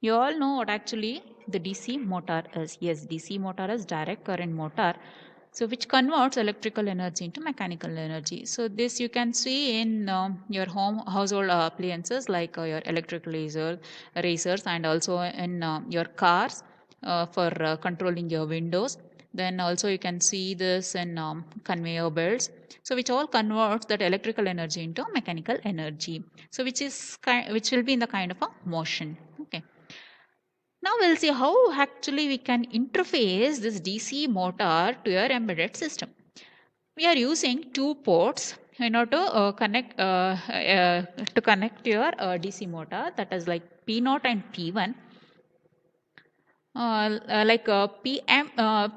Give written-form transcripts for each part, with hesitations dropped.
You all know what actually the DC motor is. Yes, DC motor is direct current motor. So which converts electrical energy into mechanical energy. So this you can see in your household appliances like your electric razors, and also in your cars for controlling your windows. Then also you can see this in conveyor belts. So which all converts that electrical energy into mechanical energy. So which will be in the kind of a motion. Okay. Now we'll see how actually we can interface this DC motor to your embedded system. We are using two ports in order to connect your DC motor, that is like P0 and P1, like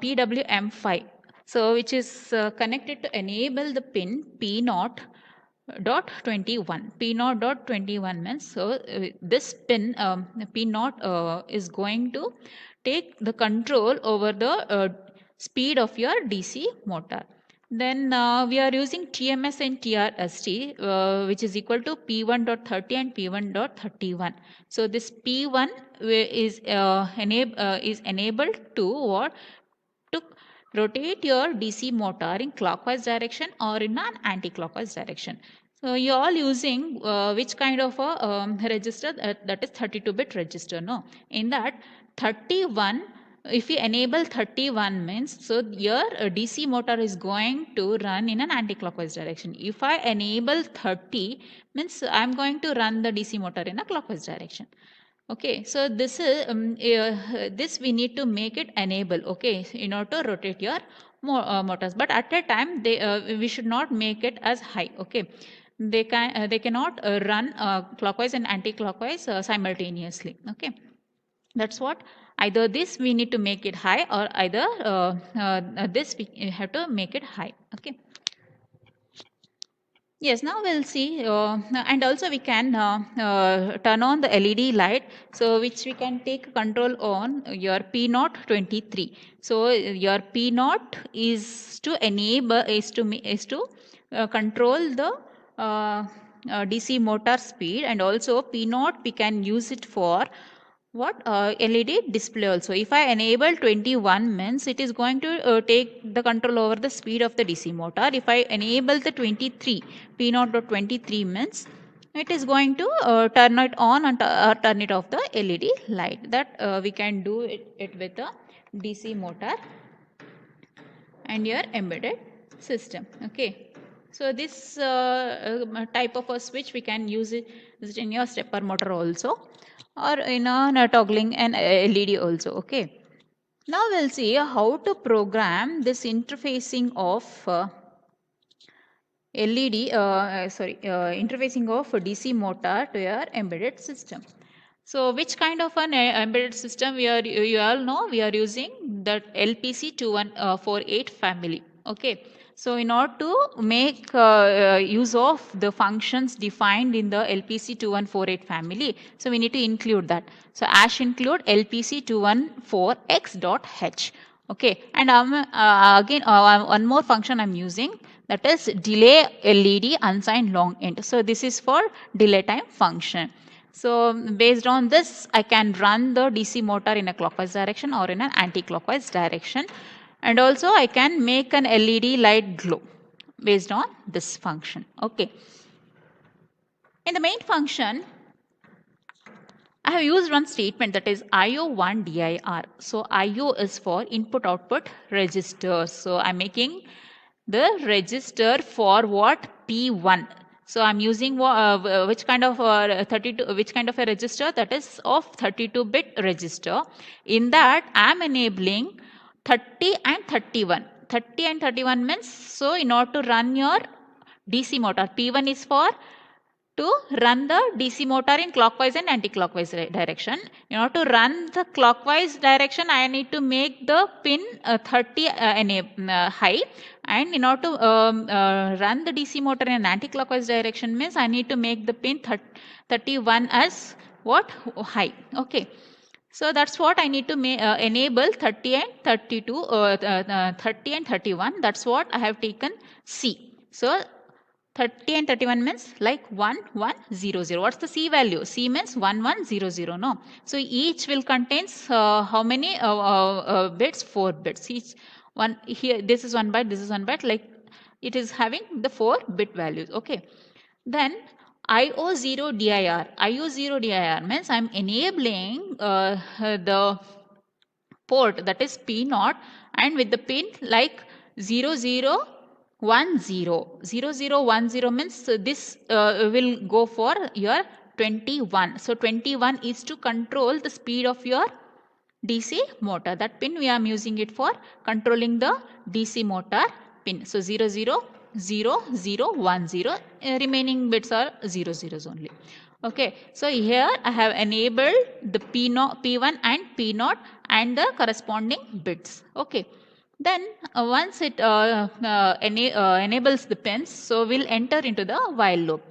PWM5. So which is connected to enable the pin P0 dot 21. P0 dot 21 means, so this pin P0 is going to take the control over the speed of your DC motor. Then we are using TMS and TRST, which is equal to P1.30 and P1.31. So this P1 is enabled to what? To rotate your DC motor in clockwise direction or in an anti-clockwise direction. So you are all using which kind of a register? That is 32-bit register. No, in that 31, if you enable 31 means, so your DC motor is going to run in an anti-clockwise direction. If I enable 30 means I am going to run the DC motor in a clockwise direction. Okay, so this we need to make it enable, okay, in order to rotate your motors. But at a time, we should not make it as high. Okay, they cannot run clockwise and anti-clockwise simultaneously. Okay, that's what. Either this we need to make it high, or either this we have to make it high. Okay. Yes, now we'll see, and also we can turn on the LED light, so which we can take control on your P0 23. So your P0 is to enable, is to control the DC motor speed, and also P0 we can use it for what LED display also. If I enable 21 means it is going to take the control over the speed of the DC motor. If I enable the 23 P0 or 23 means it is going to turn it on and turn it off the LED light. That we can do it with a DC motor and your embedded system. Okay, so this type of a switch we can use it in your stepper motor also, or in a toggling an LED also. Okay, now we'll see how to program this interfacing of interfacing of DC motor to your embedded system. So which kind of an embedded system you all know we are using that LPC2148 family. Okay. So in order to make use of the functions defined in the LPC2148 family, so we need to include that. So ASH include LPC214x.h. Okay, and again one more function I'm using, that is delay LED unsigned long end. So this is for delay time function. So based on this, I can run the DC motor in a clockwise direction or in an anti-clockwise direction, and also I can make an LED light glow based on this function. Okay. In the main function, I have used one statement, that is IO1 DIR. So IO is for input output registers. So I'm making the register for what? P1. So I'm using which kind of 32, which kind of a register? That is of 32-bit register. In that I'm enabling 30 and 31. 30 and 31 means, so in order to run your DC motor, P1 is for to run the DC motor in clockwise and anti-clockwise direction. In order to run the clockwise direction, I need to make the pin 30 high, and in order to run the DC motor in an anti-clockwise direction means I need to make the pin 31 as what? High. Okay. So that's what I need to enable 30 and 32, 30 and 31. That's what I have taken C. So 30 and 31 means like 1, 1, 0, 0. What's the C value? C means 1, 1, 0, 0. No. So each will contains how many bits? 4 bits. Each one here. This is 1 byte. This is 1 byte. Like it is having the 4 bit values. Okay. Then IO0 DIR. IO0 DIR means I'm enabling the port, that is P0, and with the pin like 0010. 0010 means this will go for your 21. So 21 is to control the speed of your DC motor. That pin we are using it for controlling the DC motor pin. So 000010, remaining bits are 00s only. Okay, so here I have enabled the P1 and P0 and the corresponding bits. Okay, then once it enables the pins, so we'll enter into the while loop.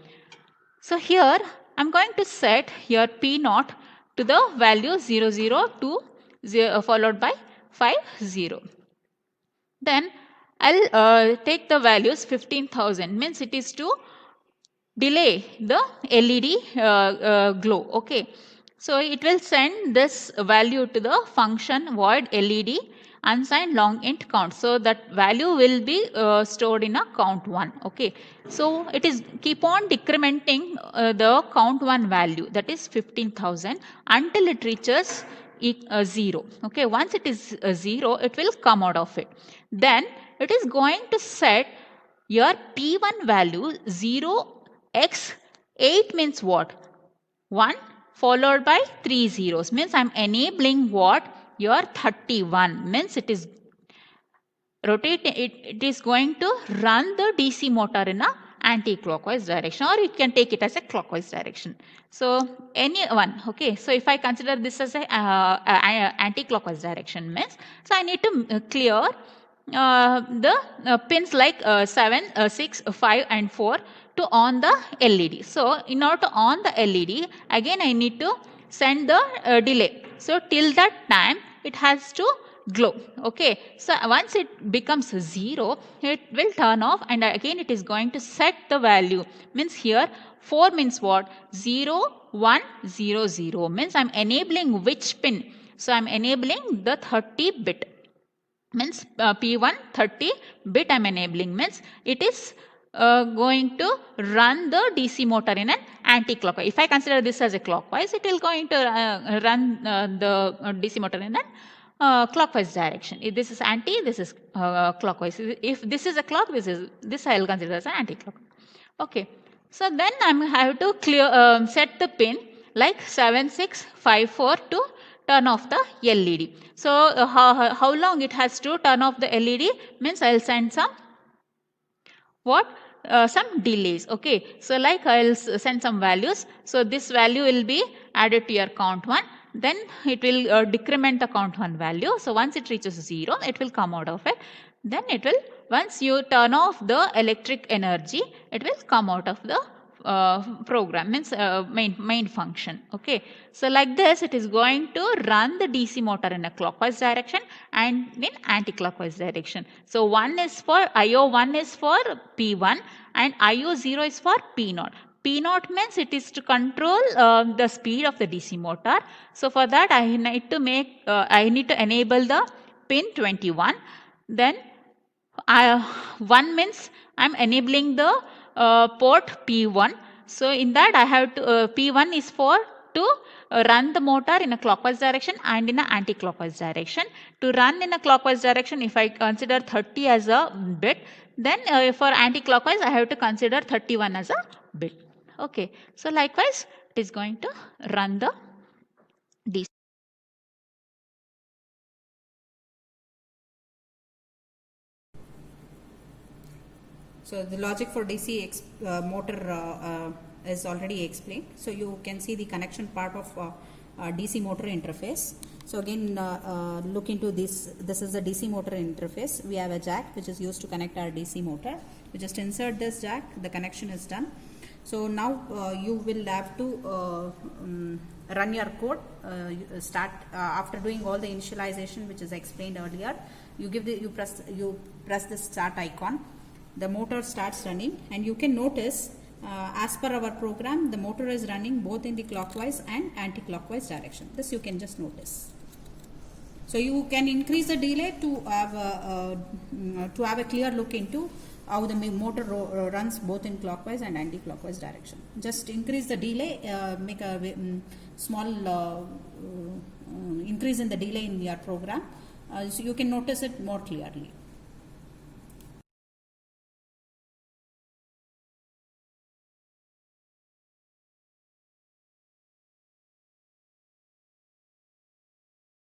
So here I'm going to set here P0 to the value 002 followed by 50. Then I'll take the values 15,000, means it is to delay the LED glow. Okay, so it will send this value to the function void LED unsigned long int count. So that value will be stored in a count 1. Okay, so it is keep on decrementing the count 1 value, that is 15,000, until it reaches 0. Okay, once it is 0, it will come out of it. Then it is going to set your P1 value 0x8 means what? 1 followed by 3 zeros, means I am enabling what? Your 31, means it is rotating, it is going to run the DC motor in a anti-clockwise direction, or you can take it as a clockwise direction. So any one. Okay, so if I consider this as a anti-clockwise direction means, so I need to clear the pins like 7, 6, 5 and 4 to on the LED. So in order to on the LED, again I need to send the delay. So till that time it has to glow. Okay, so once it becomes 0, it will turn off, and again it is going to set the value, means here 4 means what? 0, 1, 0, 0 means I am enabling which pin? So I am enabling the 30 bit, means P1 30 bit I am enabling, means it is going to run the DC motor in an anti-clockwise. If I consider this as a clockwise, it will going to run the DC motor in an clockwise direction. If this is anti, this is clockwise. If this is a clock, this I will consider as an anti-clockwise. Okay, so then I have to clear set the pin like 7654 to turn off the LED. So how long it has to turn off the LED means I will send some what? Some delays. Okay, so like I will send some values. So this value will be added to your count 1. Then it will decrement the count 1 value. So once it reaches 0, it will come out of it. Then it will, once you turn off the electric energy, it will come out of the program, means main function. Okay, so like this it is going to run the DC motor in a clockwise direction and in anti-clockwise direction. So one is for IO1 is for P1 and IO0 is for P0. P0 means it is to control the speed of the DC motor. So for that I need to make I need to enable the pin 21. Then 1 means I am enabling the port P1. So in that I have to P1 is for to run the motor in a clockwise direction and in an anti-clockwise direction. To run in a clockwise direction, if I consider 30 as a bit, then for anti-clockwise I have to consider 31 as a bit. Okay, so likewise it is going to run the DC. So the logic for DC motor is already explained. So you can see the connection part of DC motor interface. So again look into this. This is the DC motor interface. We have a jack which is used to connect our DC motor. We just insert this jack, the connection is done. So now you will have to run your code. Start after doing all the initialization which is explained earlier. You press the start icon. the motor starts running, and you can notice as per our program the motor is running both in the clockwise and anti-clockwise direction. This you can just notice. So you can increase the delay to have a clear look into how the motor runs both in clockwise and anti-clockwise direction. Just increase the delay, make a small increase in the delay in your program, so you can notice it more clearly.